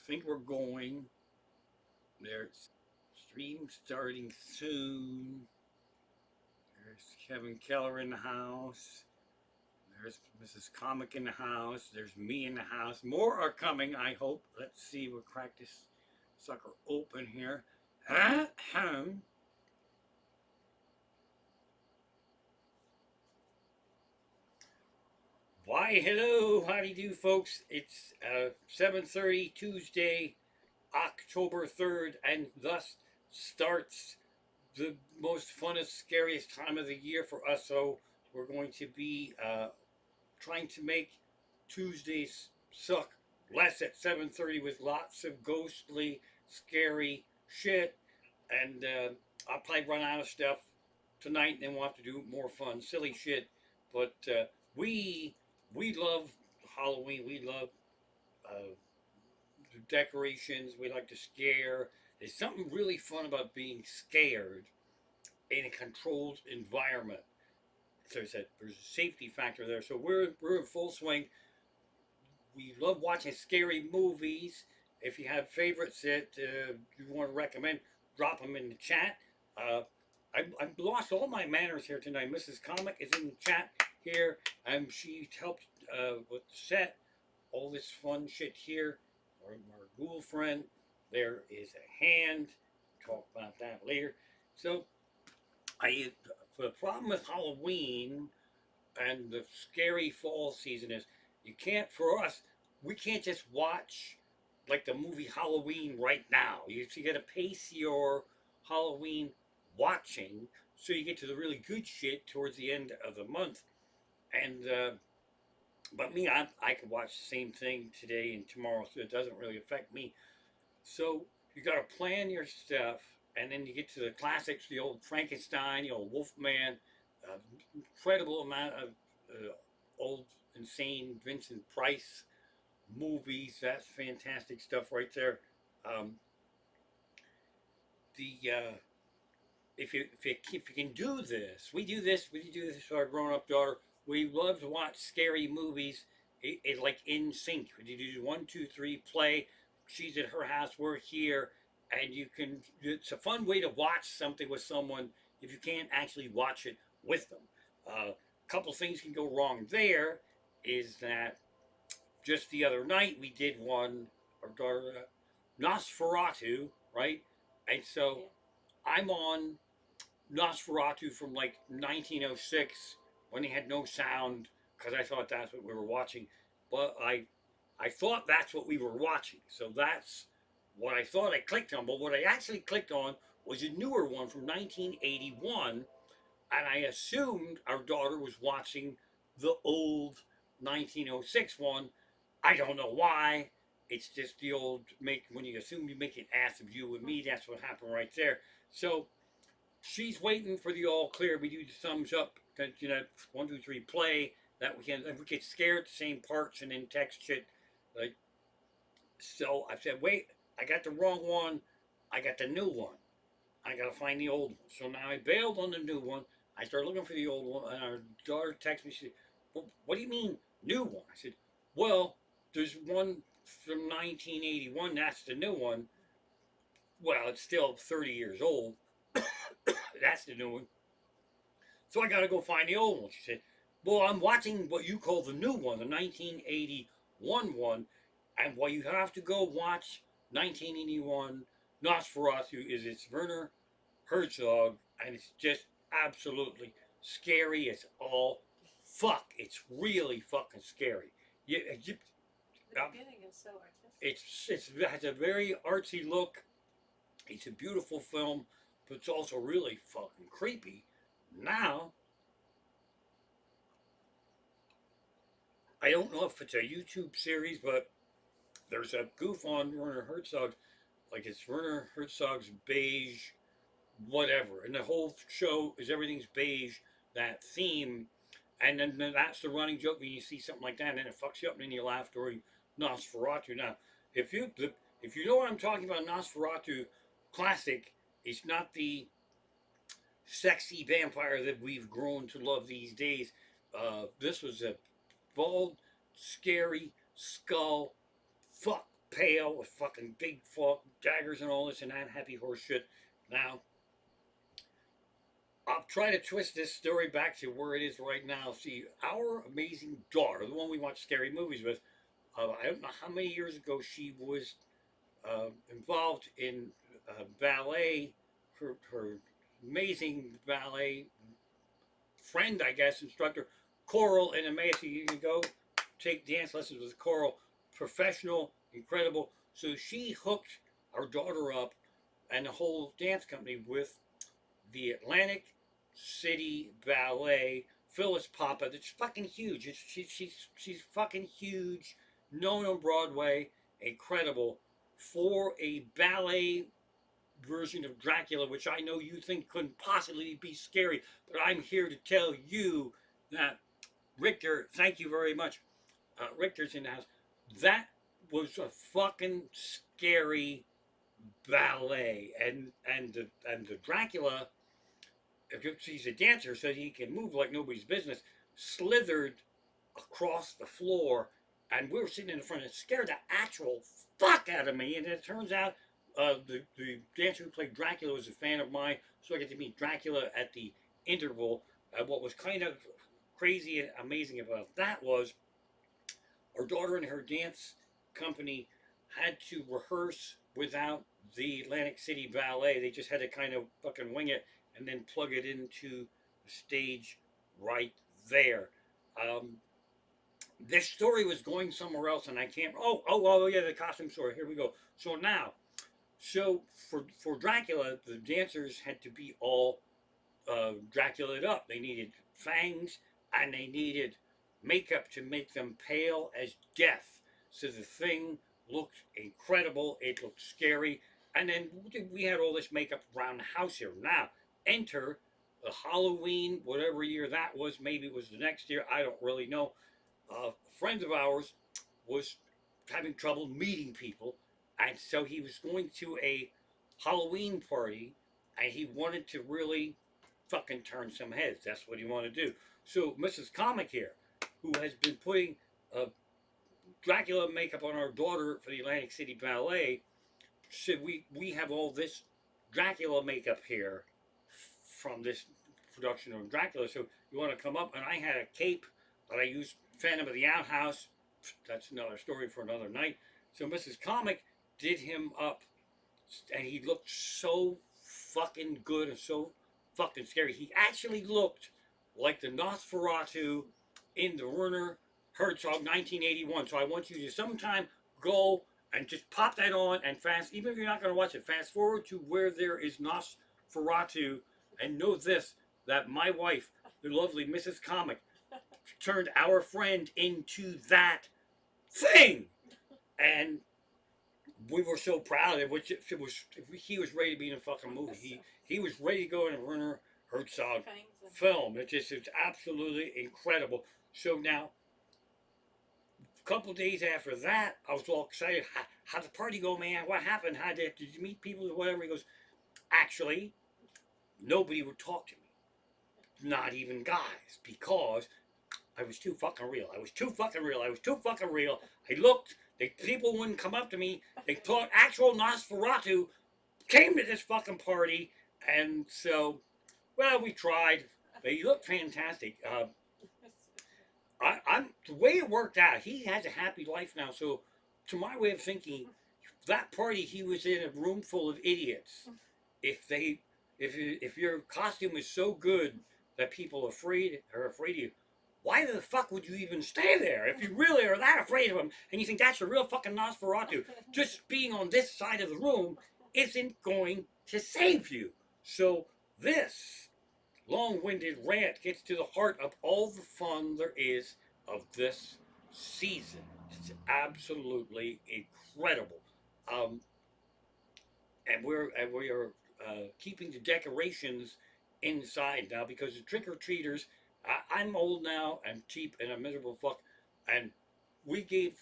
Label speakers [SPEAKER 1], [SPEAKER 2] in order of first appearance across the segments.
[SPEAKER 1] think we're going. There's stream starting soon. There's Kevin Keller in the house. There's Mrs. Comic in the house. There's me in the house. More are coming, I hope. Let's see. We'll crack this sucker open here. Ahem. Why, hello. How do you do, folks? It's 7:30 Tuesday, October 3rd, and thus starts the most funnest, scariest time of the year for us. So we're going to be trying to make Tuesdays suck less at 7:30 with lots of ghostly, scary shit. And I'll probably run out of stuff tonight, and then we'll have to do more fun, silly shit. But we we love Halloween. We love uh, the decorations. We like to scare. There's something really fun about being scared in a controlled environment. So I said there's a safety factor there. So we're in full swing. We love watching scary movies. If you have favorites that you want to recommend, drop them in the chat. Uh, I've lost all my manners here tonight. Mrs. Comic is in the chat here. She helped with the set, all this fun shit here. Our ghoul friend. There is a hand. Talk about that later. So I the problem with Halloween and the scary fall season is you can't for us we can't just watch like the movie Halloween right now. You got to pace your Halloween watching so you get to the really good shit towards the end of the month. And but me, I could watch the same thing today and tomorrow, so it doesn't really affect me. So you got to plan your stuff, and then you get to the classics, the old Frankenstein, the old Wolfman, uh, incredible amount of old insane Vincent Price movies. That's fantastic stuff right there. Um, the if you can do this, we do this. We do this to our grown up daughter. We love to watch scary movies. It like in sync. We do 1, 2, 3, play. She's at her house. We're here, and you can. It's a fun way to watch something with someone if you can't actually watch it with them. A couple things can go wrong. There is that just the other night we did one. Our daughter Nosferatu, right? And so I'm on Nosferatu from like 1906 when they had no sound because I thought that's what we were watching. But I thought that's what we were watching. So that's what I thought I clicked on. But what I actually clicked on was a newer one from 1981. And I assumed our daughter was watching the old 1906 one. I don't know why. It's just the old make when you assume you make an ass of you and me. That's what happened right there. So she's waiting for the all clear. We do the thumbs up, 1, 2, 3, play. That we can, if we get scared at the same parts and then text shit. Like, so I said, wait, I got the wrong one. I got the new one. I gotta find the old one. So now I bailed on the new one. I started looking for the old one, and our daughter texted me. She said, well, "What do you mean new one?" I said, "Well, there's one from 1981. That's the new one. Well, it's still 30 years old. That's the new one. So I got to go find the old one." She said, "Well, I'm watching what you call the new one, the 1981 one. And what you have to go watch 1981 Nosferatu is it's Werner Herzog, and it's just absolutely scary. It's all fuck. It's really fucking scary.
[SPEAKER 2] The beginning is so artistic.
[SPEAKER 1] It has a very artsy look. It's a beautiful film, but it's also really fucking creepy. Now, I don't know if it's a YouTube series, but there's a goof on Werner Herzog, like it's Werner Herzog's beige, whatever, and the whole show is everything's beige, that theme, and then that's the running joke when you see something like that, and then it fucks you up, and then you laugh during Nosferatu. Now, if you know what I'm talking about, Nosferatu classic, it's not the sexy vampire that we've grown to love these days. This was a bald, scary skull, fuck pale with fucking big daggers and all this and that happy horse shit. Now, I'll try to twist this story back to where it is right now. See, our amazing daughter, the one we watch scary movies with, I don't know how many years ago she was involved in ballet. Her amazing ballet friend, I guess, instructor, Coral in Emmaus. You can go take dance lessons with Coral, professional, incredible. So she hooked our daughter up and the whole dance company with the Atlantic City Ballet. Phyllis Papa, that's fucking huge. She's fucking huge, known on Broadway, incredible for a ballet version of Dracula, which I know you think couldn't possibly be scary, but I'm here to tell you that Richter, thank you very much. Richter's in the house. That was a fucking scary ballet, and the Dracula, if he's a dancer, so he can move like nobody's business, slithered across the floor, and we were sitting in the front. It scared the actual fuck out of me. And it turns out the dancer who played Dracula was a fan of mine, so I get to meet Dracula at the interval. What was kind of crazy and amazing about that was our daughter and her dance company had to rehearse without the Atlantic City Ballet. They just had to kind of fucking wing it and then plug it into the stage right there. Um, this story was going somewhere else, and I can't. Oh, yeah, the costume store. Here we go. So now, for Dracula, the dancers had to be all Draculaed up. They needed fangs and they needed makeup to make them pale as death. So the thing looked incredible. It looked scary. And then we had all this makeup around the house here. Now, enter the Halloween, whatever year that was. Maybe it was the next year. I don't really know. Friends of ours was having trouble meeting people. And so he was going to a Halloween party and he wanted to really fucking turn some heads. That's what he wanted to do. So Mrs. Comic here, who has been putting Dracula makeup on our daughter for the Atlantic City Ballet, said we have all this Dracula makeup here from this production of Dracula. So you want to come up? And I had a cape that I used, Phantom of the Outhouse. That's another story for another night. So Mrs. Comic did him up, and he looked so fucking good and so fucking scary. He actually looked like the Nosferatu in the Werner Herzog 1981. So I want you to sometime go and just pop that on and fast, even if you're not going to watch it, fast forward to where there is Nosferatu and know this, that my wife, the lovely Mrs. Comic, turned our friend into that thing. And we were so proud of it. He was ready to be in a fucking movie. He was ready to go in a Werner Herzog film. It's absolutely incredible. So now, a couple days after that, I was all excited. How'd the party go, man? What happened? Did you meet people or whatever? He goes, actually, nobody would talk to me. Not even guys. Because I was too fucking real. I was too fucking real. I looked. People wouldn't come up to me. They thought actual Nosferatu came to this fucking party. And so, well, we tried. They looked fantastic. I'm the way it worked out. He has a happy life now. So, to my way of thinking, that party he was in a room full of idiots. If your costume is so good that people are afraid of you, why the fuck would you even stay there if you really are that afraid of him and you think that's a real fucking Nosferatu? Just being on this side of the room isn't going to save you. So this long-winded rant gets to the heart of all the fun there is of this season. It's absolutely incredible. Um, and we are keeping the decorations inside now because the trick-or-treaters, I'm old now, I'm cheap, and I'm miserable fuck, and we gave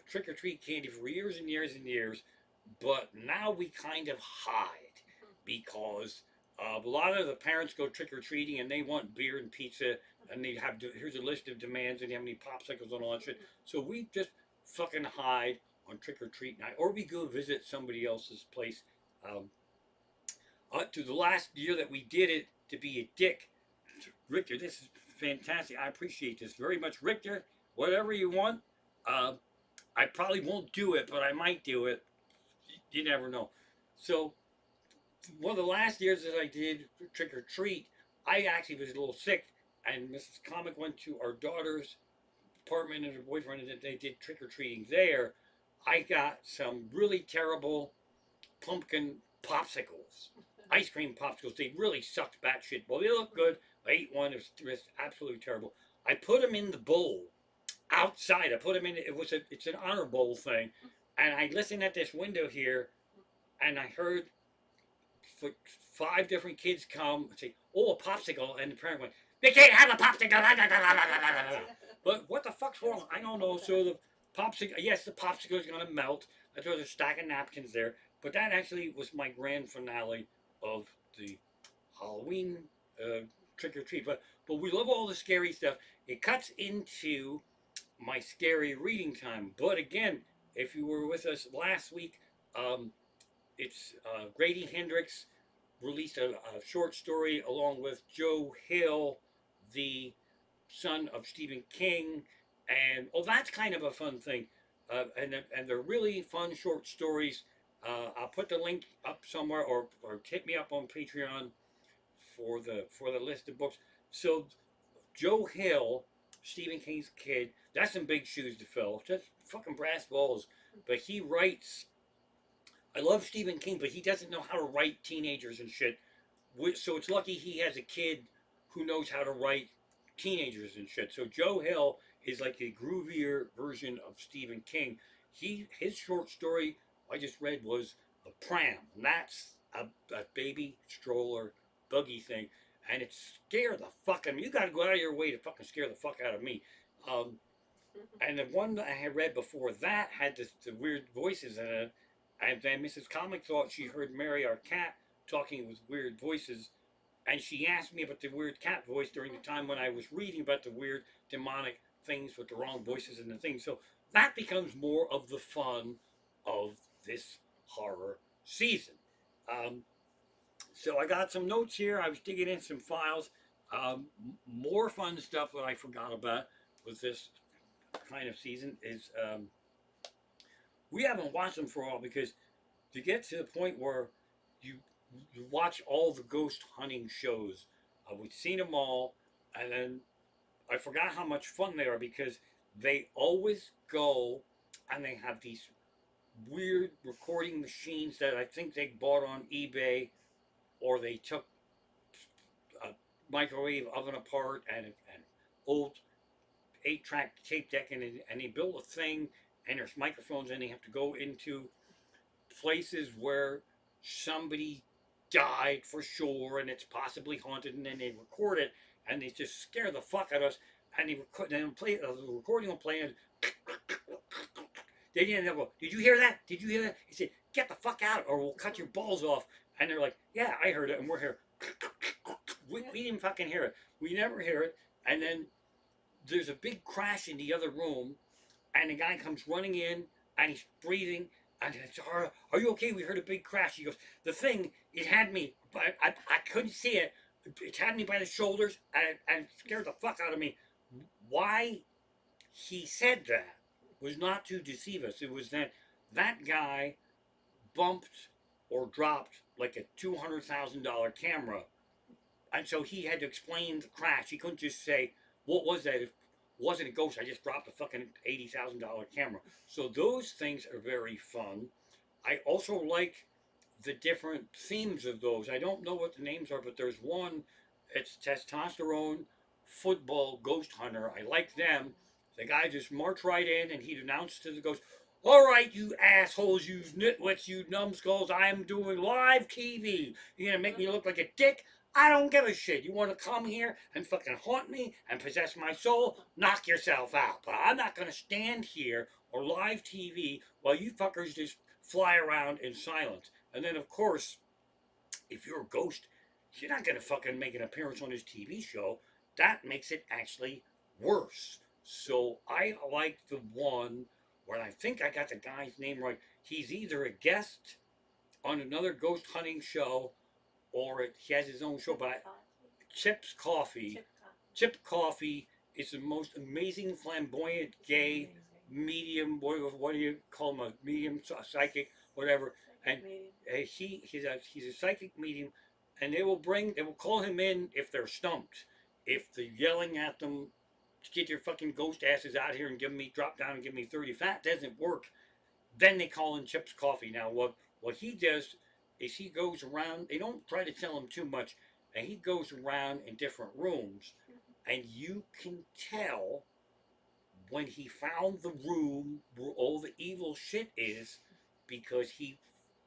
[SPEAKER 1] trick-or-treat candy for years and years and years, but now we kind of hide because a lot of the parents go trick-or-treating and they want beer and pizza, and they have, here's a list of demands, and how many popsicles and all that shit, so we just fucking hide on trick or treat night, or we go visit somebody else's place. Um, to the last year that we did it, to be a dick, Richter, this is fantastic. I appreciate this very much, Richter. Whatever you want. Uh, I probably won't do it, but I might do it. You never know. So one of the last years that I did trick or treat, I actually was a little sick, and Mrs. Comic went to our daughter's apartment and her boyfriend, and they did trick or treating there. I got some really terrible pumpkin popsicles, ice cream popsicles. They really sucked batshit. Well, they look good. I ate one. It was absolutely terrible. I put them in the bowl outside. I put them in. It's an honor bowl thing, and I listened at this window here, and I heard five different kids come and say, "Oh, a popsicle," and the parent went, "They can't have a popsicle." But what the fuck's wrong? I don't know. So the popsicle, yes, the popsicle is gonna melt. I thought there's a stack of napkins there, but that actually was my grand finale of the Halloween trick or treat. But we love all the scary stuff. It cuts into my scary reading time. But again, if you were with us last week, um, it's Grady Hendrix released a short story along with Joe Hill, the son of Stephen King, and that's kind of a fun thing. And they're really fun short stories. I'll put the link up somewhere, or hit me up on Patreon for the list of books. So Joe Hill, Stephen King's kid, that's some big shoes to fill. Just fucking brass balls. But he writes. I love Stephen King, but he doesn't know how to write teenagers and shit. So it's lucky he has a kid who knows how to write teenagers and shit. So Joe Hill is like a groovier version of Stephen King. His short story I just read was The Pram, and that's a baby stroller buggy thing, and it scared the fuck out of me. You got to go out of your way to fucking scare the fuck out of me. And the one that I had read before that had the weird voices in it, and then Mrs. Comic thought she heard Mary, our cat, talking with weird voices, and she asked me about the weird cat voice during the time when I was reading about the weird demonic things with the wrong voices and the things. So that becomes more of the fun of this horror season. Um, so I got some notes here. I was digging in some files. More fun stuff that I forgot about with this kind of season is we haven't watched them for a while because to get to the point where you you watch all the ghost hunting shows, we've seen them all, and then I forgot how much fun they are because they always go and they have these weird recording machines that I think they bought on eBay, or they took a microwave oven apart and an old 8-track tape deck, and they built a thing, and there's microphones, and they have to go into places where somebody died for sure, and it's possibly haunted, and then they record it, and they just scare the fuck out of us, and they record, and play the recording will play, and they didn't go, "Did you hear that? Did you hear that?" He said, "Get the fuck out, or we'll cut your balls off." And they're like, "Yeah, I heard it," and we're here. We didn't fucking hear it. We never hear it, and then there's a big crash in the other room, and the guy comes running in, and he's breathing, and it's, "Are you okay? We heard a big crash." He goes, "The thing, it had me, but I couldn't see it. It had me by the shoulders, and it scared the fuck out of me." Why he said that was not to deceive us. It was that that guy bumped or dropped like a $200,000 camera, and so he had to explain the crash. He couldn't just say, "What was that? It wasn't a ghost. I just dropped a fucking $80,000 camera." So those things are very fun. I also like the different themes of those. I don't know what the names are, but there's one. It's testosterone football ghost hunter. I like them. The guy just marched right in, and he'd announce to the ghost, "All right, you assholes, you nitwits, you numbskulls, I am doing live TV. You're gonna make me look like a dick? I don't give a shit. You want to come here and fucking haunt me and possess my soul? Knock yourself out. But I'm not going to stand here or live TV while you fuckers just fly around in silence." And then, of course, if you're a ghost, you're not going to fucking make an appearance on his TV show. That makes it actually worse. So I like the one Well, I think I got the guy's name right. He's either a guest on another ghost hunting show, or he has his own show. But Chip's Coffee, Chip Coffee is the most amazing, flamboyant, gay medium. What do you call him? A medium, psychic, whatever. And he's a psychic medium, and they will call him in if they're stumped, if they're yelling at them, get your fucking ghost asses out here and drop down and give me 30. If that doesn't work, then they call in Chip's Coffee. Now what he does is he goes around. They don't try to tell him too much, and he goes around in different rooms, and you can tell when he found the room where all the evil shit is, because he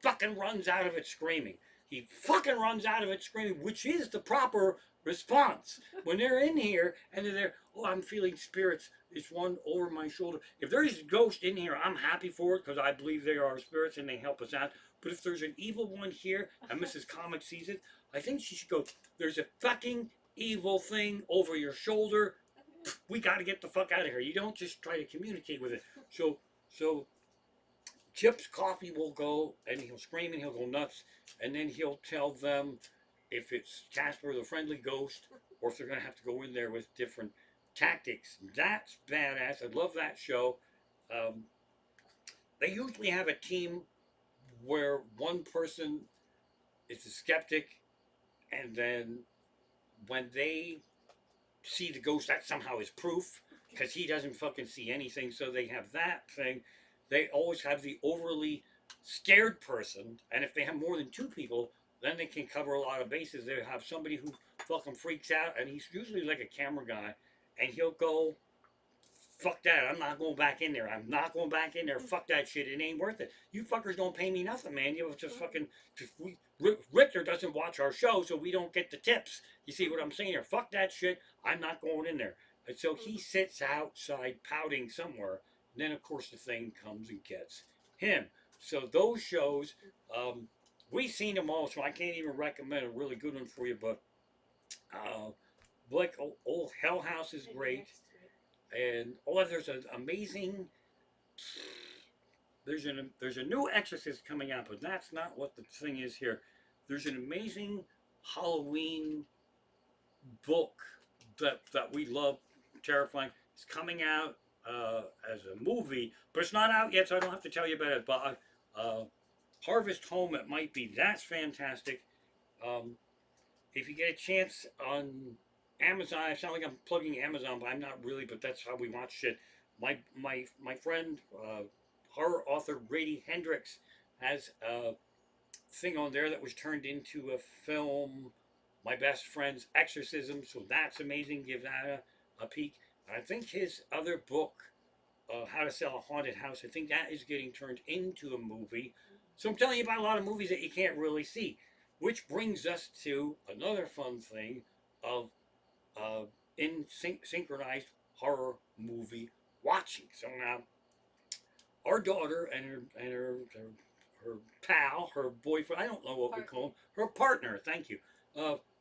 [SPEAKER 1] fucking runs out of it screaming. He fucking runs out of it screaming, which is the proper response. When they're in here and they're there, oh, I'm feeling spirits. There's one over my shoulder. If there's a ghost in here, I'm happy for it because I believe they are spirits and they help us out. But if there's an evil one here and Mrs. Comic sees it, I think she should go, there's a fucking evil thing over your shoulder. We got to get the fuck out of here. You don't just try to communicate with it. So Chip's Coffee will go and he'll scream and he'll go nuts, and then he'll tell them if it's Casper the Friendly Ghost or if they're going to have to go in there with different tactics. That's badass. I love that show. Um, they usually have a team where one person is a skeptic, and then when they see the ghost, that somehow is proof because he doesn't fucking see anything. So they have that thing. They always have the overly scared person, and if they have more than two people, then they can cover a lot of bases. They have somebody who fucking freaks out, and he's usually like a camera guy, and he'll go, fuck that, I'm not going back in there. I'm not going back in there. Fuck that shit. It ain't worth it. You fuckers don't pay me nothing, man. You just fucking. Richter doesn't watch our show, so we don't get the tips. You see what I'm saying here? Fuck that shit. I'm not going in there. And so he sits outside pouting somewhere. And then, of course, the thing comes and gets him. So those shows, we've seen them all, so I can't even recommend a really good one for you. But like old Hell House is great. And there's an amazing. There's a new Exorcist coming out, but that's not what the thing is here. There's an amazing Halloween book that we love, terrifying. It's coming out as a movie, but it's not out yet, so I don't have to tell you about it. But Harvest Home, it might be. That's fantastic. Um, if you get a chance on Amazon, I sound like I'm plugging Amazon, but I'm not really. But that's how we watch shit. My friend, horror author Grady Hendrix, has a thing on there that was turned into a film. My best friend's exorcism, so that's amazing. Give that a peek. I think his other book, How to Sell a Haunted House, I think that is getting turned into a movie. So I'm telling you about a lot of movies that you can't really see. Which brings us to another fun thing of synchronized horror movie watching. So now, our daughter and her pal, her boyfriend, I don't know what we call him, her partner, thank you.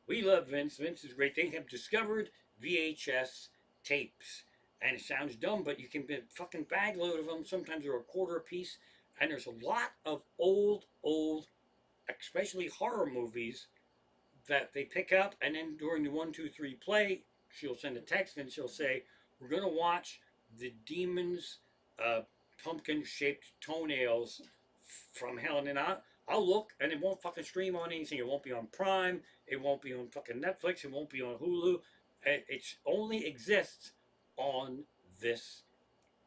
[SPEAKER 1] We love Vince. Vince is great. They have discovered VHS tapes. And it sounds dumb, but you can get a fucking bag load of them. Sometimes they're a quarter a piece. And there's a lot of old, especially horror movies that they pick up, and then during the 1, 2, 3 play, she'll send a text and she'll say, "We're gonna watch the demon's pumpkin-shaped toenails from hell." And then I'll look, and it won't fucking stream on anything. It won't be on Prime. It won't be on fucking Netflix. It won't be on Hulu. It only exists on this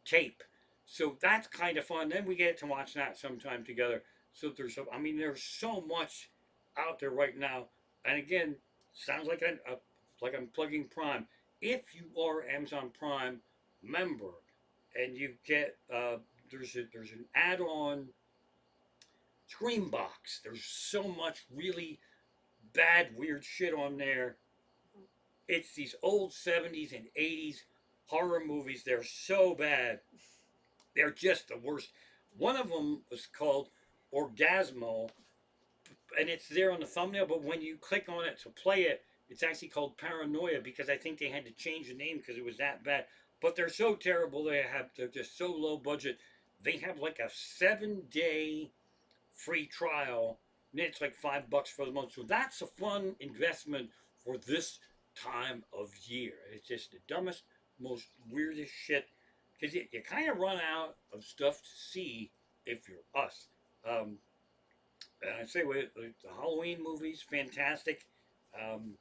[SPEAKER 1] tape. So that's kind of fun. Then we get to watch that sometime together. So there's so much out there right now. And again, sounds like like I'm plugging Prime. If you are Amazon Prime member and you get there's an add-on Scream box. There's so much really bad, weird shit on there. It's these old 70s and 80s horror movies. They're so bad. They're just the worst. One of them was called Orgasmo, and it's there on the thumbnail, but when you click on it to play it, it's actually called Paranoia, because I think they had to change the name because it was that bad. But they're so terrible. They're just so low budget. they have like a 7-day free trial, and it's like $5 for the month. So that's a fun investment for this time of year. It's just the dumbest, most weirdest shit because you kind of run out of stuff to see if you're us. Um, and I say with the Halloween movies, fantastic. Um,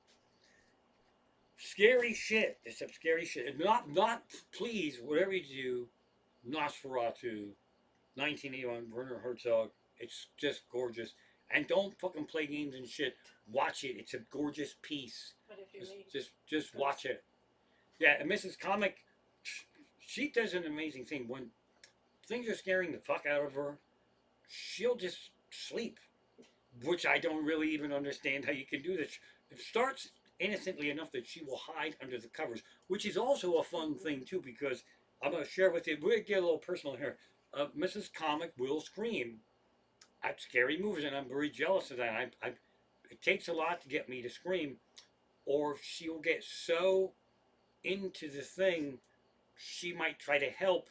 [SPEAKER 1] Scary shit. It's some scary shit. And not please, whatever you do, Nosferatu, 1981, Werner Herzog. It's just gorgeous. And don't fucking play games and shit. Watch it. It's a gorgeous piece.
[SPEAKER 2] But if you
[SPEAKER 1] Just watch it. Yeah, and Mrs. Comic, she does an amazing thing. When things are scaring the fuck out of her, she'll just sleep, which I don't really even understand how you can do this. It starts innocently enough that she will hide under the covers, which is also a fun thing too because I'm going to share with you. We'll get a little personal here. Mrs. Comic will scream at scary movies, and I'm very jealous of that. It takes a lot to get me to scream, or she'll get so into the thing she might try to help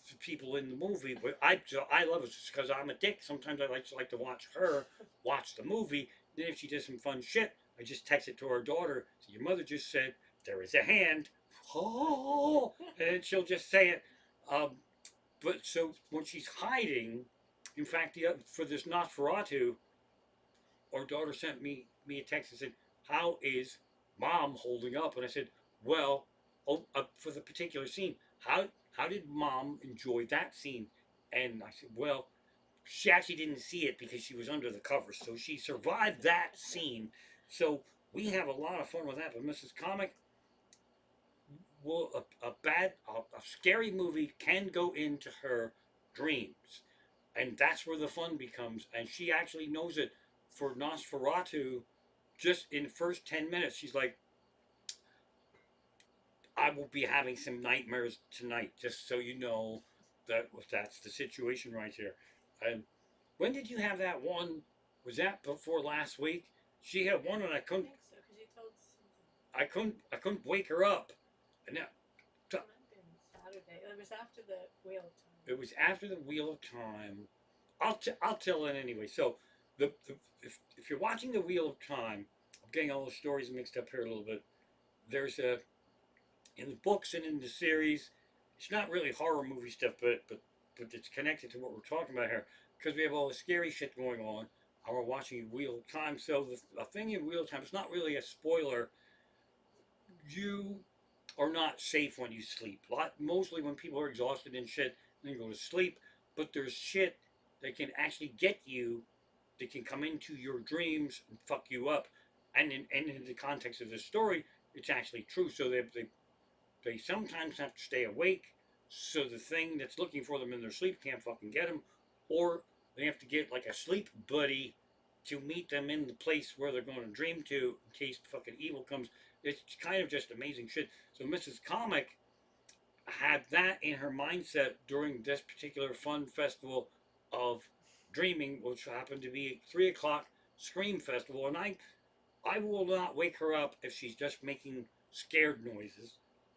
[SPEAKER 1] the people in the movie. But I love it because I'm a dick. Sometimes I like to watch her watch the movie. Then if she does some fun shit, I just text it to her daughter. So your mother just said there is a hand, oh, and she'll just say it. But so when she's hiding, in fact, for this Nosferatu, our daughter sent me a text and said, "How is Mom holding up?" And I said, "Well, for the particular scene, how did Mom enjoy that scene?" And I said, "Well, she actually didn't see it because she was under the covers, so she survived that scene. So we have a lot of fun with that." But Mrs. Comic, well, a scary movie can go into her dreams, and that's where the fun becomes. And she actually knows it. For Nosferatu, just in the first 10 minutes, she's like, "I will be having some nightmares tonight." Just so you know that's the situation right here. And when did you have that one? Was that before last week? She had one, and
[SPEAKER 2] I think so, because you told something.
[SPEAKER 1] I couldn't wake her up, and that,
[SPEAKER 2] It might have been Saturday. It was after the Wheel of Time.
[SPEAKER 1] it was after the Wheel of Time. I'll tell it anyway. So if you're watching the Wheel of Time, I'm getting all the stories mixed up here a little bit. There's a in the books and in the series, it's not really horror movie stuff, but it's connected to what we're talking about here because we have all the scary shit going on. And we're watching Wheel of Time. So the thing in Wheel of Time, it's not really a spoiler. You are not safe when you sleep. Mostly when people are exhausted and shit, then you go to sleep. But there's shit that can actually get you, that can come into your dreams and fuck you up. And in the context of the story, it's actually true. So they sometimes have to stay awake, so the thing that's looking for them in their sleep can't fucking get them, or they have to get like a sleep buddy to meet them in the place where they're going to dream to in case fucking evil comes. It's kind of just amazing shit. So Mrs. Comic had that in her mindset during this particular fun festival of dreaming, which happened to be 3 o'clock Scream Festival, and I will not wake her up if she's just making scared noises,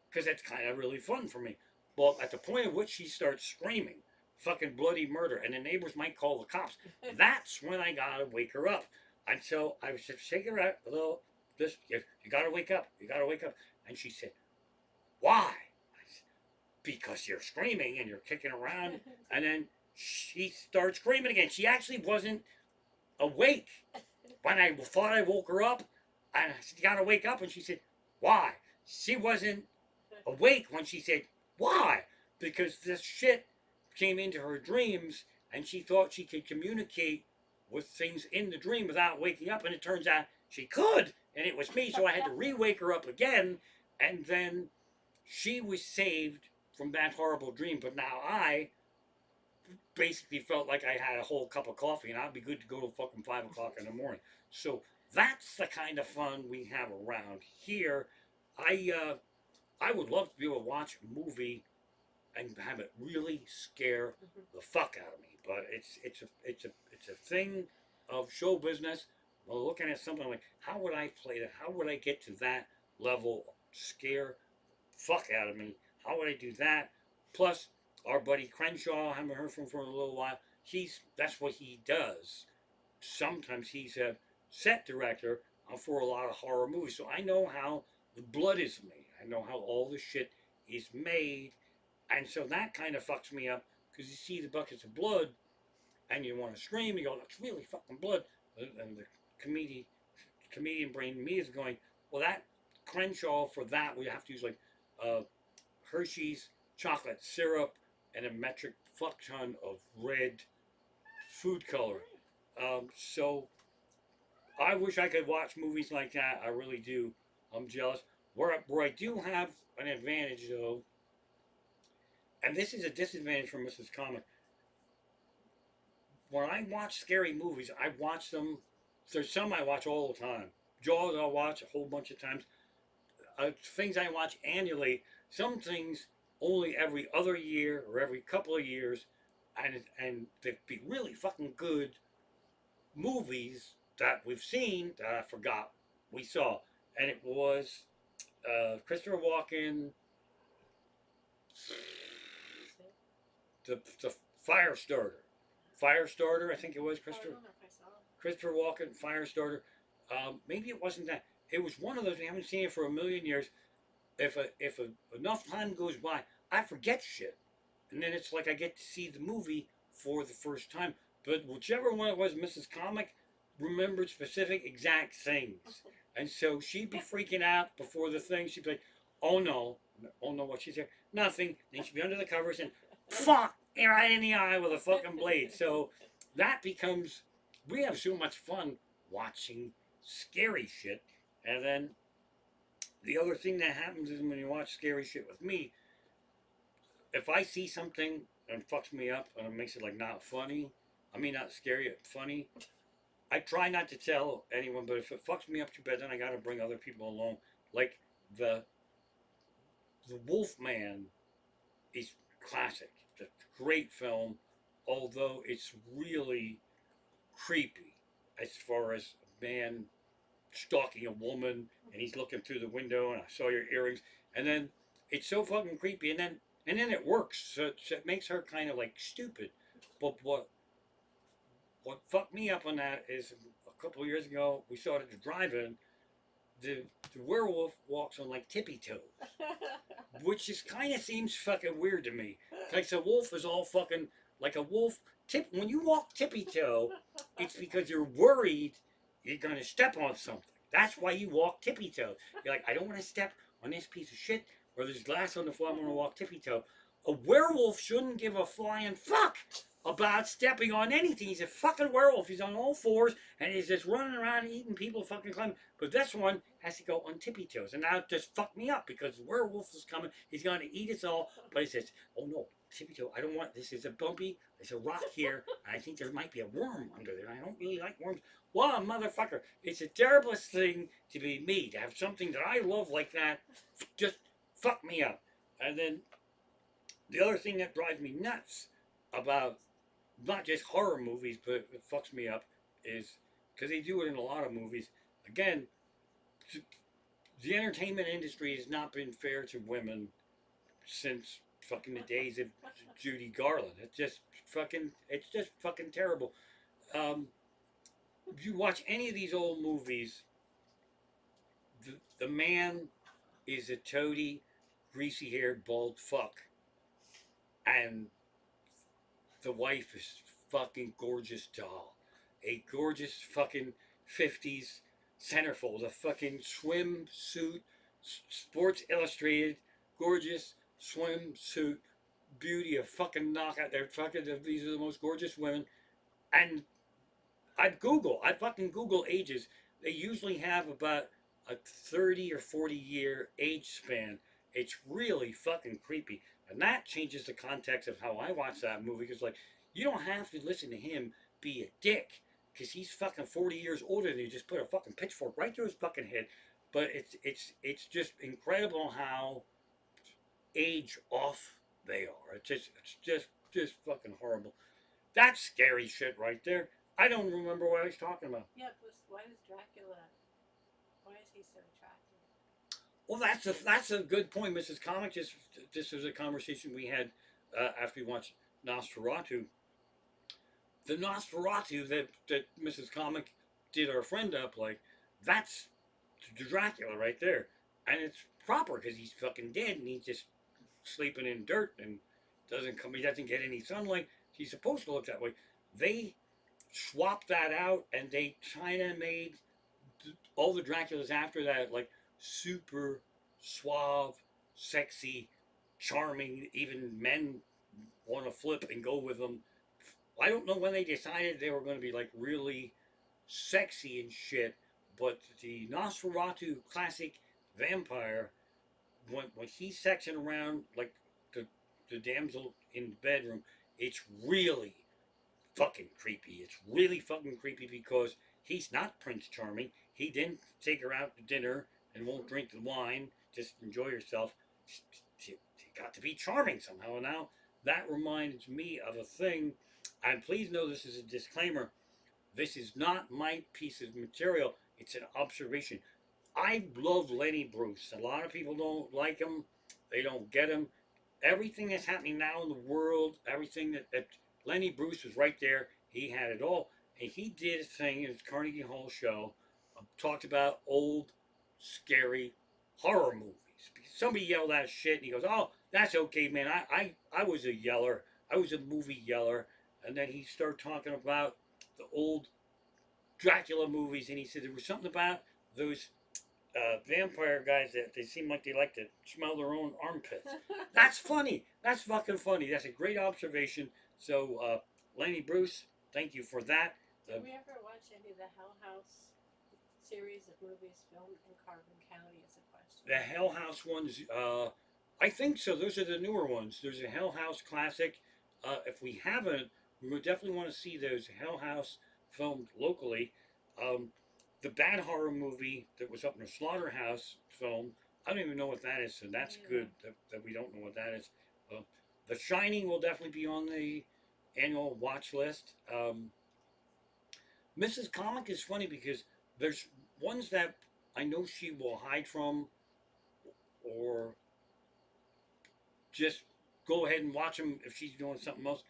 [SPEAKER 1] because that's kind of really fun for me. Well, at the point at which she starts screaming, fucking bloody murder, and the neighbors might call the cops, that's when I gotta wake her up. And so I was just shaking her out a little, you gotta wake up, you gotta wake up. And she said, "Why?" I said, "Because you're screaming and you're kicking around." And then she starts screaming again. She actually wasn't awake when I thought I woke her up. And I said, "You gotta wake up." And she said, "Why?" She wasn't awake when she said, "Why?" Because this shit came into her dreams and she thought she could communicate with things in the dream without waking up. And it turns out she could. And it was me. So I had to re wake her up again. And then she was saved from that horrible dream. But now I basically felt like I had a whole cup of coffee and I'd be good to go till fucking 5 o'clock in the morning. So that's the kind of fun we have around here. I would love to be able to watch a movie and have it really scare the fuck out of me. But it's a thing of show business. Well, looking at something like, how would I play that? How would I get to that level? Scare fuck out of me. How would I do that? Plus, Our buddy Crenshaw, I haven't heard from for a little while. That's what he does. Sometimes he's a set director for a lot of horror movies, so I know how the blood is made. I know how all the shit is made, and so that kind of fucks me up because you see the buckets of blood and you want to scream. You go, "That's really fucking blood," and the comedian brain me is going, "Well, that Crenshaw for that we have to use like uh, Hershey's chocolate syrup and a metric fuck ton of red food coloring." So I wish I could watch movies like that. I really do. I'm jealous. Where I do have an advantage though, and this is a disadvantage for Mrs. Comic. When I watch scary movies, I watch them. There's some I watch all the time. Jaws I'll watch a whole bunch of times. Things I watch annually. Some things only every other year or every couple of years, and they'd be really fucking good movies that we've seen that I forgot we saw, and it was Christopher Walken, the Firestarter, Firestarter. I think it was
[SPEAKER 2] Oh, I don't know if I saw it.
[SPEAKER 1] Christopher Walken Firestarter. Maybe it wasn't that. It was one of those we haven't seen it for a million years. If enough time goes by, I forget shit, and then it's like I get to see the movie for the first time. But whichever one it was, Mrs. Comic remembered specific exact things, and so she'd be freaking out before the thing. She'd be like, oh no, what she's here, nothing. Then she'd be under the covers and fuck, right in the eye with a fucking blade. So that becomes we have so much fun watching scary shit, and then the other thing that happens is when you watch scary shit with me, if I see something and fucks me up and it makes it like not funny, I mean not scary, funny, I try not to tell anyone, but if it fucks me up too bad, then I gotta bring other people along. Like the the Wolf Man is classic. It's a great film, although it's really creepy as far as a man stalking a woman and he's looking through the window and I saw your earrings, and then it's so fucking creepy, and then it works, so it makes her kind of like stupid. But what fucked me up on that is a couple of years ago we saw it at the drive-in. The werewolf walks on like tippy toes, which just kind of seems fucking weird to me. Like the wolf is all fucking like a wolf. When you walk tippy toe, it's because you're worried you're gonna step on something. That's why you walk tippy toe. You're like, I don't want to step on this piece of shit, or there's glass on the floor. I'm gonna walk tippy toe. A werewolf shouldn't give a flying fuck about stepping on anything. He's a fucking werewolf. He's on all fours and he's just running around eating people, fucking climbing. But this one has to go on tippy toes, and now it just fucked me up because the werewolf is coming. He's going to eat us all. But he says, "Oh no, tippy toe! I don't want this. Is a bumpy. There's a rock here, and I think there might be a worm under there. And I don't really like worms." Well, motherfucker, it's the terriblest thing to be me to have something that I love like that just fuck me up. And then the other thing that drives me nuts about not just horror movies, but it fucks me up is because they do it in a lot of movies. Again, the entertainment industry has not been fair to women since fucking the days of Judy Garland. It's just fucking terrible. Um, you watch any of these old movies, the man is a toady, greasy haired, bald fuck, and the wife is fucking gorgeous doll. A gorgeous fucking 50s centerfold, a fucking swimsuit, Sports Illustrated, gorgeous swimsuit beauty, a fucking knockout. They're fucking, these are the most gorgeous women. And I fucking Google ages. They usually have about a 30 or 40-year age span. It's really fucking creepy. And that changes the context of how I watch that movie. Because, like, you don't have to listen to him be a dick. Because he's fucking 40 years older than you. Just put a fucking pitchfork right through his fucking head. But it's just incredible how age off they are. It's just fucking horrible. That's scary shit right there. I don't remember what I was talking about.
[SPEAKER 2] Yeah, but why is Dracula? Why is he so attractive?
[SPEAKER 1] Well, that's a good point, Mrs. Comic. Just this was a conversation we had after we watched Nosferatu. The Nosferatu that Mrs. Comic did our friend up like, that's Dracula right there, and it's proper because he's fucking dead and he's just sleeping in dirt and doesn't come. He doesn't get any sunlight. He's supposed to look that way. They swapped that out and they China made all the Draculas after that like super suave, sexy, charming. Even men want to flip and go with them. I don't know when they decided they were going to be like really sexy and shit, but the Nosferatu classic vampire, when he's sexing around like the the damsel in the bedroom, it's really fucking creepy. It's really fucking creepy because he's not Prince Charming. He didn't take her out to dinner and won't drink the wine. Just enjoy yourself. She got to be charming somehow. And now that reminds me of a thing. And please know this is a disclaimer. This is not my piece of material. It's an observation. I love Lenny Bruce. A lot of people don't like him. They don't get him. Everything that's happening now in the world, everything that Lenny Bruce was right there. He had it all. And he did a thing in his Carnegie Hall show, talked about old, scary horror movies. Somebody yelled that shit, and he goes, "Oh, that's okay, man. I was a yeller. I was a movie yeller." And then he started talking about the old Dracula movies, and he said there was something about those vampire guys that they seem like they like to smell their own armpits. That's funny. That's fucking funny. That's a great observation. So, Lenny Bruce, thank you for that.
[SPEAKER 2] Did we ever watch any of the Hell House series of movies filmed in Carbon County? Is a question.
[SPEAKER 1] The Hell House ones, I think so. Those are the newer ones. There's a Hell House classic. If we haven't, we would definitely want to see those Hell House filmed locally. Um, the bad horror movie that was up in the Slaughterhouse film, I don't even know what that is, so that's good that we don't know what that is. Uh, the Shining will definitely be on the annual watch list. Mrs. Comic is funny because there's ones that I know she will hide from or just go ahead and watch them if she's doing something else.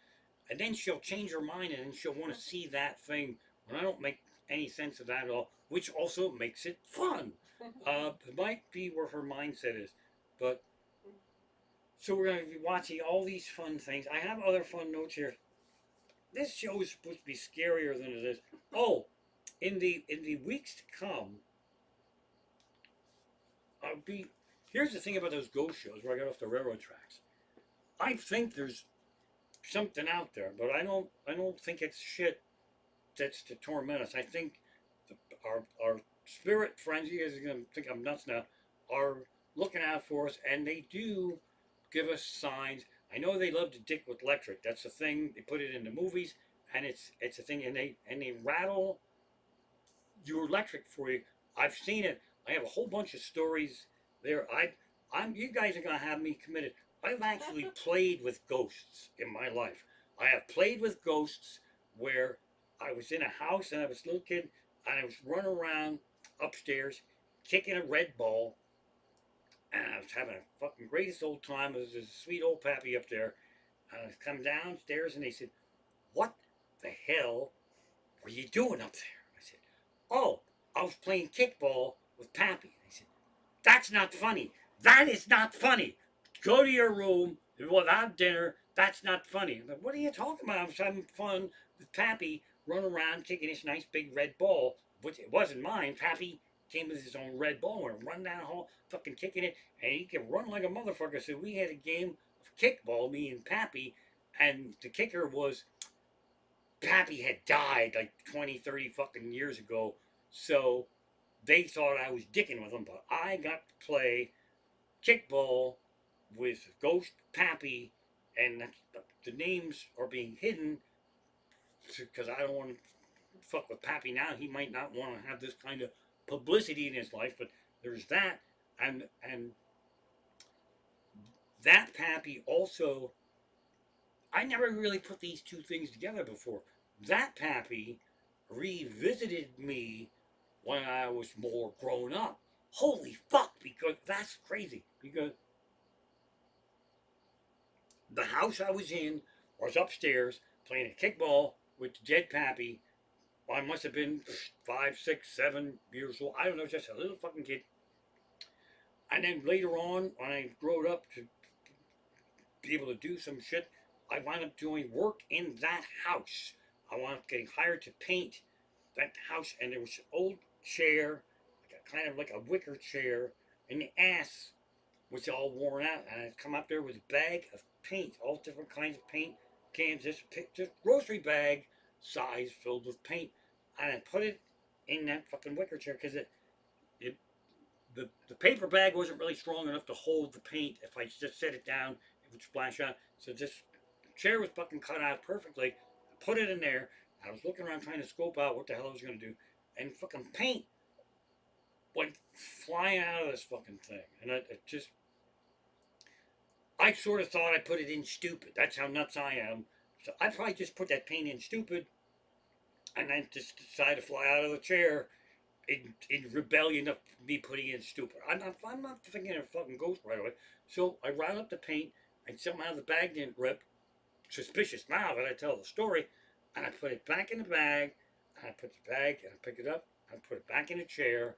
[SPEAKER 1] And then she'll change her mind and then she'll want to see that thing when I don't make any sense of that at all, which also makes it fun. It might be where her mindset is. But so we're going to be watching all these fun things. I have other fun notes here. This show is supposed to be scarier than it is. Oh, in the weeks to come, I'll be. Here's the thing about those ghost shows where I got off the railroad tracks. I think there's something out there, but I don't think it's shit that's to torment us. I think our spirit friends, you guys are gonna think I'm nuts now, are looking out for us, and they do give us signs. I know they love to dick with electric. That's the thing. They put it in the movies, and it's a thing, and they rattle your electric for you. I've seen it. I have a whole bunch of stories there. I'm. You guys are gonna have me committed. I've actually played with ghosts in my life. I have played with ghosts where I was in a house and I was a little kid and I was running around upstairs kicking a red ball and I was having a fucking greatest old time. There was a sweet old pappy up there. And I was coming downstairs and they said, "What the hell were you doing up there?" I said, "Oh, I was playing kickball with Pappy." They said, "That's not funny. That is not funny. Go to your room without dinner. That's not funny." I'm like, "What are you talking about? I was having fun with Pappy, running around kicking this nice big red ball, which it wasn't mine. Pappy came with his own red ball and run down the hall, fucking kicking it, and he could run like a motherfucker." So we had a game of kickball, me and Pappy, and the kicker was Pappy had died like 20, 30 fucking years ago. So they thought I was dicking with them, but I got to play kickball with Ghost Pappy, and the names are being hidden because I don't want to fuck with Pappy now. He might not want to have this kind of publicity in his life, but there's that, and that Pappy also. I never really put these two things together before. That Pappy revisited me when I was more grown up. Holy fuck, because that's crazy. Because The house I was in was upstairs playing a kickball with the dead pappy. I must have been 5, 6, 7 years old. I don't know, just a little fucking kid. And then later on, when I grew up to be able to do some shit, I wound up doing work in that house. I wound up getting hired to paint that house, and there was an old chair, like a kind of like a wicker chair, and the ass was all worn out. And I'd come up there with a bag of paint, all different kinds of paint cans, just grocery bag size filled with paint, and I put it in that fucking wicker chair because it the paper bag wasn't really strong enough to hold the paint. If I just set it down, it would splash out. So this chair was fucking cut out perfectly. I put it in there. I was looking around trying to scope out what the hell I was gonna do, and fucking paint went flying out of this fucking thing, and it just. I sort of thought I put it in stupid. That's how nuts I am. So I probably just put that paint in stupid, and then just decided to fly out of the chair in rebellion of me putting in stupid. I'm not thinking of fucking ghost right away. So I riled up the paint, and somehow the bag didn't rip. Suspicious now that I tell the story, and I put it back in the bag, and I put the bag, and I pick it up, and I put it back in the chair,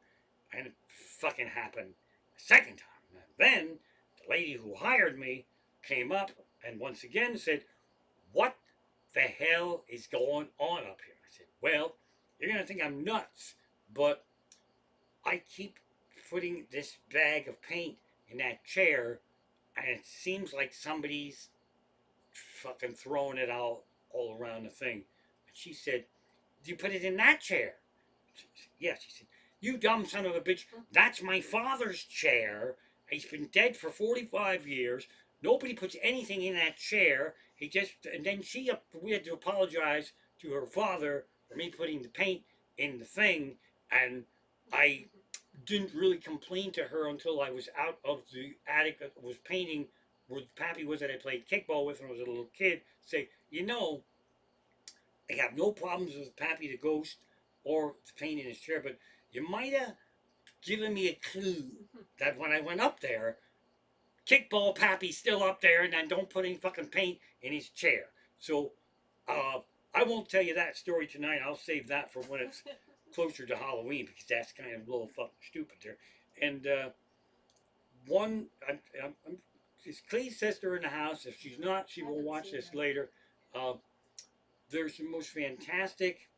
[SPEAKER 1] and it fucking happened a second time. And then the lady who hired me came up and once again said, "What the hell is going on up here?" I said, "Well, you're gonna think I'm nuts, but I keep putting this bag of paint in that chair, and it seems like somebody's fucking throwing it all around the thing." And she said, "Do you put it in that chair?" Said, "Yes." She said, "You dumb son of a bitch, that's my father's chair. He's been dead for 45 years. Nobody puts anything in that chair. He just," and then we had to apologize to her father for me putting the paint in the thing, and I didn't really complain to her until I was out of the attic. Was painting where Pappy was that I played kickball with when I was a little kid. Say, I have no problems with Pappy the ghost or the paint in his chair, but you might have given me a clue that when I went up there, kickball Pappy's still up there, and then don't put any fucking paint in his chair. So, I won't tell you that story tonight. I'll save that for when it's closer to Halloween because that's kind of a little fucking stupid there. And one, is Clee's sister in the house. If she's not, she will watch this later. Uh, there's the most fantastic,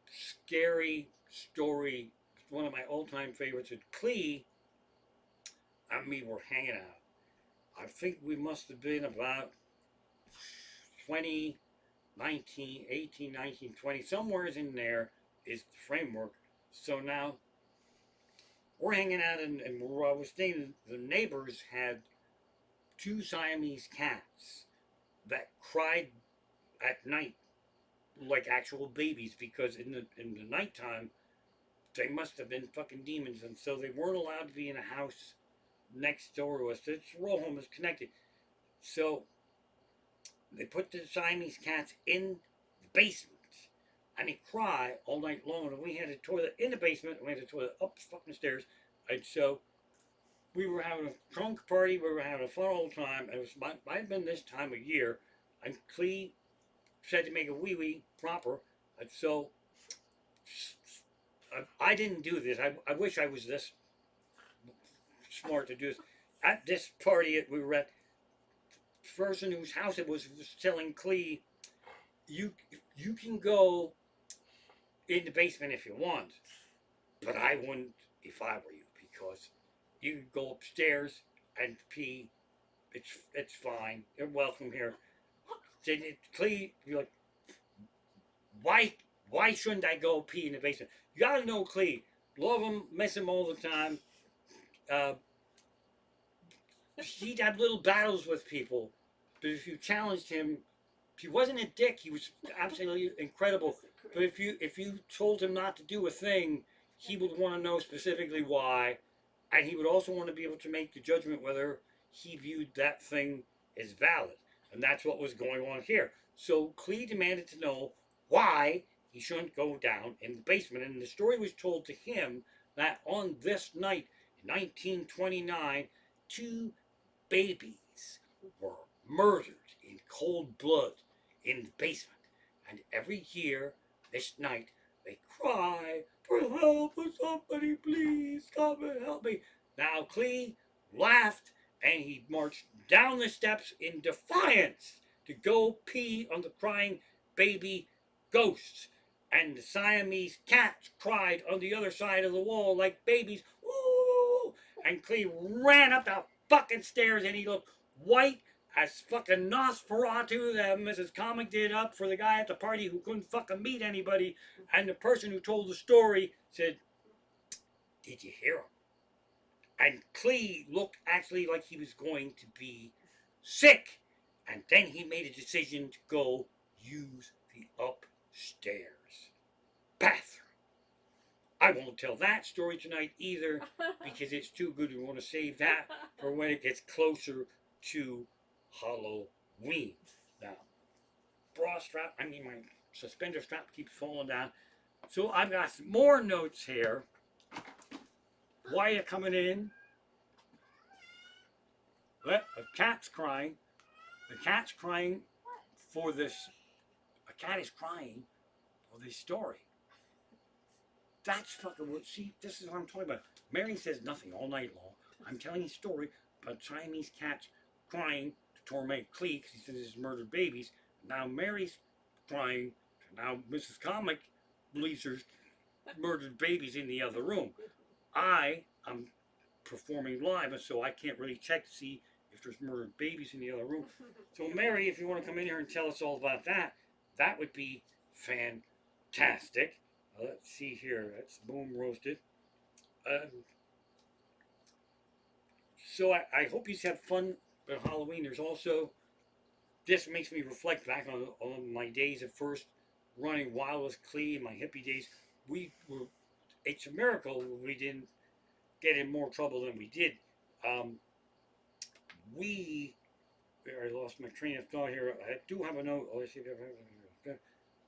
[SPEAKER 1] scary story. It's one of my all-time favorites. And Clee and me were hanging out. I think we must have been about 20, 19, 18, 19, 20. Somewhere in there is the framework. So now we're hanging out, and where I was staying, the neighbors had two Siamese cats that cried at night like actual babies because in the nighttime they must have been fucking demons, and so they weren't allowed to be in a house next door to us. This row home is connected, so they put the Siamese cats in the basement, and they cry all night long. And we had a toilet in the basement, and we had a toilet up the fucking stairs, and so we were having a drunk party. We were having a fun old time. And it was might have been this time of year, and Clee said to make a wee wee proper, and so I didn't do this. I wish I was this smart to do this. At this party we were at, the person whose house it was telling Clee, you can go in the basement if you want, but I wouldn't if I were you because you can go upstairs and pee. It's fine. You're welcome here. Clee, you're like, why why shouldn't I go pee in the basement? You gotta know Clee. Love him, miss him all the time. Uh, he'd have little battles with people, but if you challenged him, he wasn't a dick. He was absolutely incredible. But if you told him not to do a thing, he would want to know specifically why, and he would also want to be able to make the judgment whether he viewed that thing as valid, and that's what was going on here. So Clee demanded to know why he shouldn't go down in the basement, and the story was told to him that on this night in 1929, two babies were murdered in cold blood in the basement. And every year, this night, they cry for help, for somebody please come and help me. Now Clee laughed and he marched down the steps in defiance to go pee on the crying baby ghosts. And the Siamese cats cried on the other side of the wall like babies. Ooh! And Clee ran up the fucking stairs and he looked white as fucking Nosferatu that Mrs. Comic did up for the guy at the party who couldn't fucking meet anybody. And the person who told the story said, "Did you hear him?" And Clee looked actually like he was going to be sick. And then he made a decision to go use the upstairs bathroom. I won't tell that story tonight either because it's too good. We want to save that for when it gets closer to Halloween. Now, bra strap, my suspender strap keeps falling down. So I've got some more notes here. Why are you coming in? Well, a cat's crying. The cat's crying for this. A cat is crying for this story. That's fucking what. See, this is what I'm talking about. Mary says nothing all night long. I'm telling a story about Chinese cats crying to torment Clee because he says he's murdered babies. Now Mary's crying. Now Mrs. Comic believes there's murdered babies in the other room. I am performing live, so I can't really check to see if there's murdered babies in the other room. So Mary, if you want to come in here and tell us all about that, that would be fantastic. Let's see here. That's boom roasted. So I hope you have fun at Halloween. There's also, this makes me reflect back on my days at first running wild with Clee, my hippie days. It's a miracle we didn't get in more trouble than we did. Um, I lost my train of thought here. I do have a note. Oh, let's see if I have.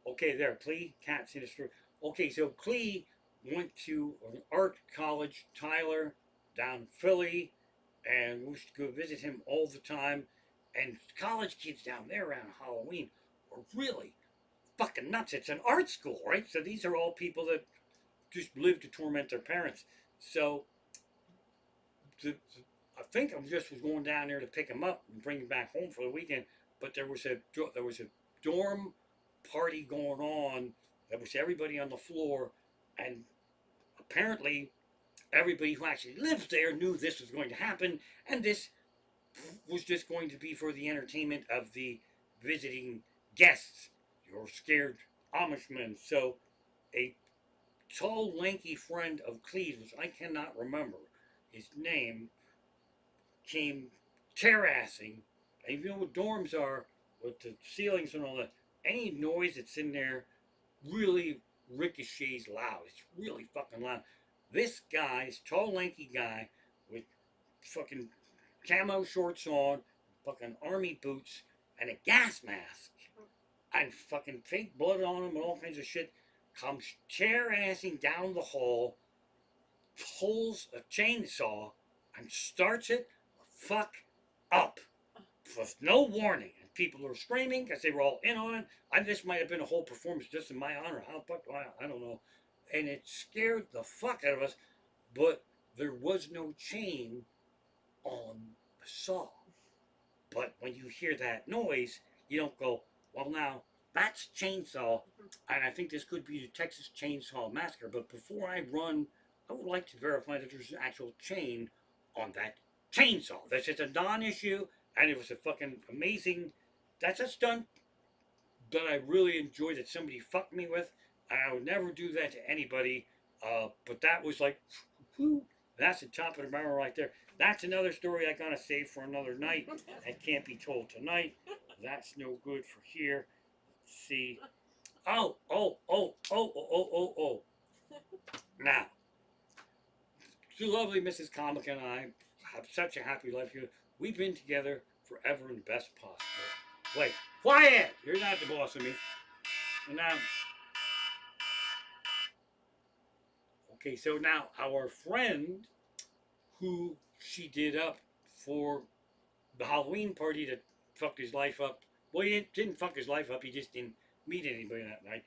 [SPEAKER 1] Okay, there. Clee, cats in the store. Okay, so Clee went to an art college, Tyler, down in Philly, and we used to go visit him all the time. And college kids down there around Halloween are really fucking nuts. It's an art school, right? So these are all people that just live to torment their parents. So I think I just was going down there to pick him up and bring him back home for the weekend. But there was a dorm party going on. There was everybody on the floor, and apparently everybody who actually lives there knew this was going to happen, and this was just going to be for the entertainment of the visiting guests or scared Amishmen. So a tall, lanky friend of Cleve's, which I cannot remember his name, came terrassing. And you know what dorms are with the ceilings and all that. Any noise that's in there really ricochets loud. It's really fucking loud. This guy, this tall, lanky guy with fucking camo shorts on, fucking army boots, and a gas mask, and fucking fake blood on him and all kinds of shit, comes chair assing down the hall, pulls a chainsaw, and starts it the fuck up with no warning. And people are screaming because they were all in on it. This might have been a whole performance just in my honor. How fuck? I don't know. And it scared the fuck out of us. But there was no chain on the saw. But when you hear that noise, you don't go, well, now that's chainsaw. And I think this could be the Texas Chainsaw Massacre. But before I run, I would like to verify that there's an actual chain on that chainsaw. That's just a non issue. And it was a fucking amazing. That's a stunt that I really enjoyed that somebody fucked me with. And I would never do that to anybody. But that was like, whew, that's the top of the barrel right there. That's another story I gotta save for another night. That can't be told tonight. That's no good for here. Let's see. Oh. Now, the lovely Mrs. Comic and I have such a happy life here. We've been together forever in the best possible way. Quiet! You're not the boss of me. And now, okay, so now our friend who she did up for the Halloween party that fucked his life up. Well, he didn't fuck his life up. He just didn't meet anybody that night.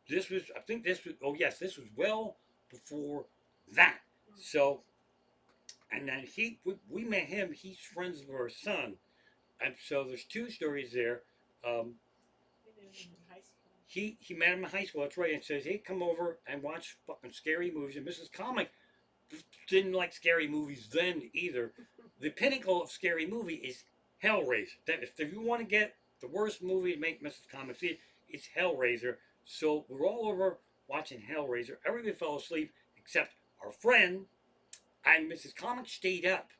[SPEAKER 1] This was, I think this was, oh yes, this was well before that. So, and then we met him. He's friends with our son, and so there's two stories there. Um,
[SPEAKER 2] We knew him in high school.
[SPEAKER 1] he met him in high school. That's right, and says, "Hey, come over and watch fucking scary movies." And Mrs. Comic didn't like scary movies then either. The pinnacle of scary movie is Hellraiser. That if you want to get the worst movie to make Mrs. Comic see it, it's Hellraiser. So we're all over watching Hellraiser. Everybody fell asleep except our friend, and Mrs. Comic stayed up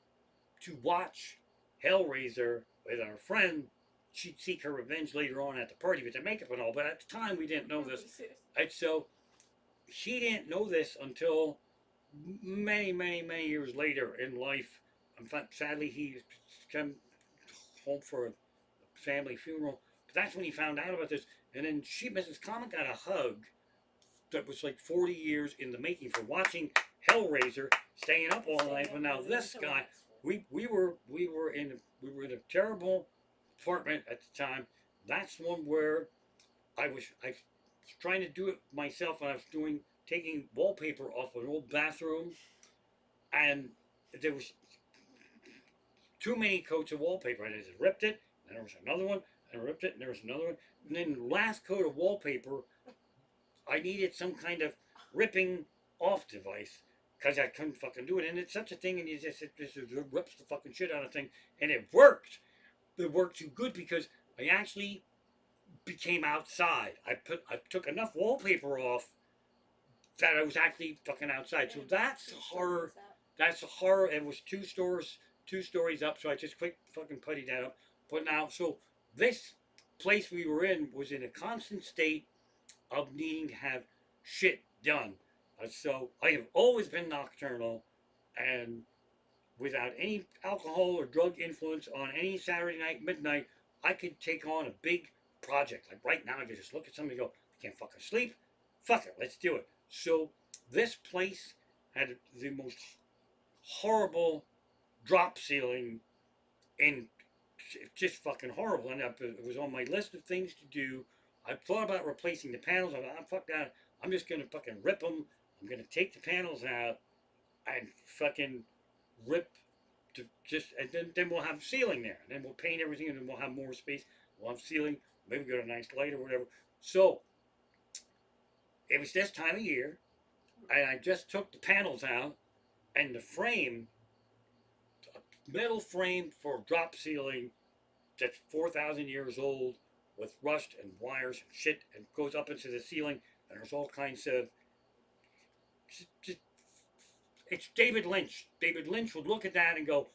[SPEAKER 1] to watch Hellraiser with our friend. She'd seek her revenge later on at the party with the makeup and all, but at the time we didn't know this. And so she didn't know this until many years later in life. In fact, sadly, he came home for a family funeral. But that's when he found out about this. And then Mrs. Comic, got a hug that was like 40 years in the making for watching Hellraiser, staying up all night. But now this guy, we were in a terrible apartment at the time. That's one where I was trying to do it myself, and I was taking wallpaper off an old bathroom, and there was too many coats of wallpaper. And I just ripped it, and there was another one, and I ripped it, and there was another one. And then the last coat of wallpaper, I needed some kind of ripping off device because I couldn't fucking do it. And it's such a thing, and it just rips the fucking shit out of thing. And it worked. It worked too good because I actually became outside. I took enough wallpaper off that I was actually fucking outside. So that's horror. That's a horror. It was two stories up. So I just quick fucking puttied that up. But now, so this place we were in was in a constant state of needing to have shit done. So I have always been nocturnal, and without any alcohol or drug influence on any Saturday night, midnight, I could take on a big project. Like right now, I could just look at somebody and go, I can't fucking sleep. Fuck it, let's do it. So this place had the most horrible drop ceiling, and just fucking horrible. And it was on my list of things to do. I thought about replacing the panels. I thought, fuck that. I'm just gonna fucking rip them. I'm gonna take the panels out and fucking rip to just, and then we'll have ceiling there. And then we'll paint everything, and then we'll have more space. We'll have ceiling. Maybe get a nice light or whatever. So it was this time of year, and I just took the panels out, and the frame, metal frame for drop ceiling that's 4,000 years old with rust and wires and shit, and goes up into the ceiling, and there's all kinds of just, it's David Lynch. David Lynch would look at that and go,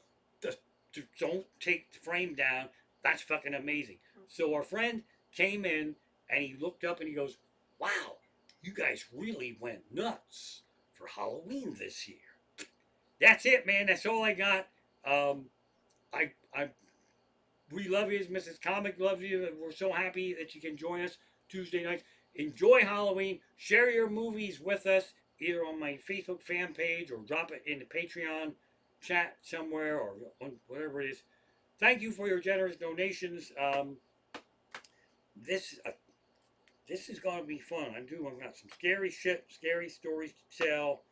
[SPEAKER 1] don't take the frame down. That's fucking amazing. So our friend came in, and he looked up and he goes, wow, you guys really went nuts for Halloween this year. That's it, man. That's all I got. I we love you, Mrs. Comic loves you. We're so happy that you can join us Tuesday nights. Enjoy Halloween. Share your movies with us, either on my Facebook fan page or drop it in the Patreon chat somewhere or on whatever it is. Thank you for your generous donations. This is going to be fun. I've got some scary shit, scary stories to tell,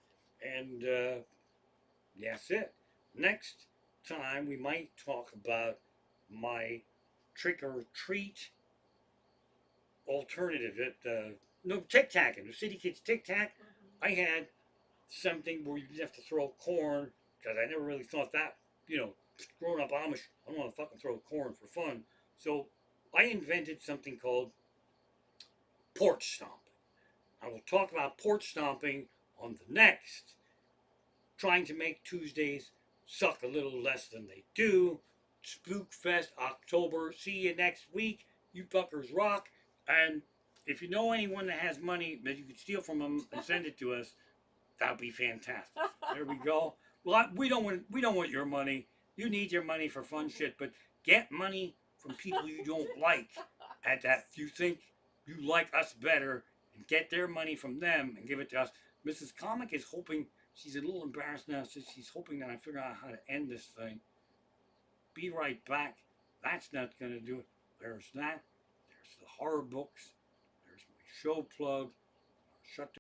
[SPEAKER 1] and that's it. Next time we might talk about my trick or treat alternative. No, tic tacking. The City Kids tic tac. I had something where you have to throw corn because I never really thought that. Growing up Amish, I don't want to fucking throw corn for fun. So I invented something called porch stomping. I will talk about porch stomping on the next. Trying to make Tuesdays suck a little less than they do. Spookfest October. See you next week. You fuckers rock. And if you know anyone that has money that you could steal from them and send it to us, that would be fantastic. There we go. Well, we don't want your money. You need your money for fun shit, but get money from people you don't like, and that you think you like us better, and get their money from them and give it to us. Mrs. Comic is hoping, she's a little embarrassed now, so she's hoping that I figure out how to end this thing. Be right back. That's not going to do it. There's that. There's the horror books. There's my show plug.